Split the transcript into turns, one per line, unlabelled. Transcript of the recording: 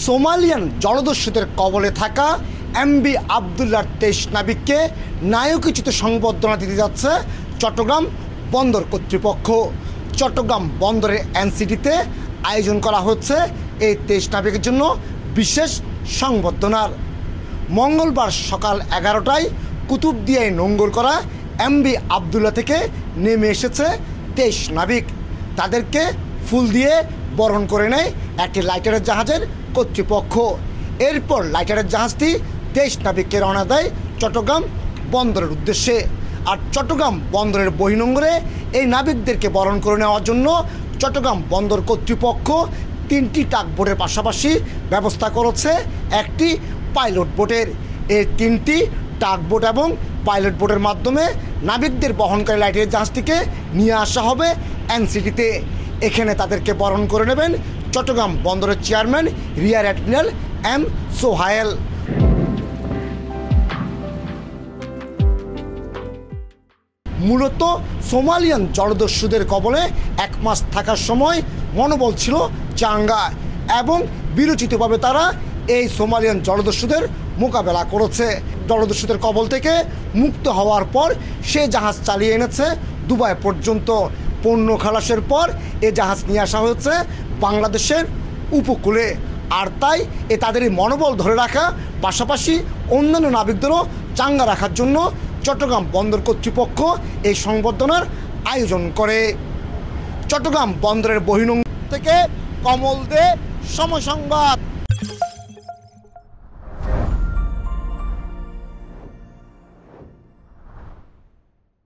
Somalian জলদস্যুদের কবলে থাকা এমভি আবদুল্লাহর 23 নাবিককে নায়কোচিত সংবর্ধনা দিতে যাচ্ছে চট্টগ্রাম বন্দর কর্তৃপক্ষ। চট্টগ্রাম বন্দরের এনসিটিতে আয়োজন করা হচ্ছে এই 23 নাবিকের জন্য বিশেষ সংবর্ধনার। মঙ্গলবার সকাল 11টায় কুতুবদিয়ায় নোঙ্গর করা এমভি আবদুল্লাহ থেকে নেমে এসেছে 23 নাবিক। তাদেরকে ফুল দিয়ে বরণ করে নেয় একটি লাইটারের জাহাজের কর্তৃপক্ষ। এরপর লাইটারের জাহাজটি 23 নাবিককে রওনা দেয় চট্টগ্রাম বন্দরের উদ্দেশ্যে। আর চট্টগ্রাম বন্দরের বহির্নোঙরে এই নাবিকদেরকে বরণ করে নেওয়ার জন্য চট্টগ্রাম বন্দর কর্তৃপক্ষ 3টি টাগবোটের পাশাপাশি ব্যবস্থা করেছে একটি পাইলট বোটের। এই 3টি টাগবোট এবং পাইলট বোটের মাধ্যমে নাবিকদের বহনকারী লাইটারের জাহাজটিকে নিয়ে আসা হবে এনসিটিতে। এখানে তাদেরকে বরণ করে নেবেন চট্টগ্রাম বন্দরের chairman rear admiral M Sohail. মূলত সোমালিয়ান জলদস্যুদের কবলে 1 মাস থাকার সময় মনোবল ছিল চাঙ্গা এবং বিরোচিতভাবে তারা এই সোমালিয়ান জলদস্যুদের মোকাবেলা করেছে। জলদস্যুদের কবল থেকে মুক্ত হওয়ার পর সে জাহাজ চালিয়ে এনেছে দুবাই পর্যন্ত। পণ্য খালাসের পর এ জাহাজ নিয়ে আসা হয়েছে বাংলাদেশের উপকূলে। আর তাই তাদের এই মনোবল ধরে রাখা পাশাপাশি অন্যান্য নাবিকদেরও চাঙ্গা রাখার জন্য চট্টগ্রাম বন্দর কর্তৃপক্ষ এই সংবর্ধনার আয়োজন করে। চট্টগ্রাম বন্দরের বহির্নোঙর থেকে কমল দে, সময় সংবাদ।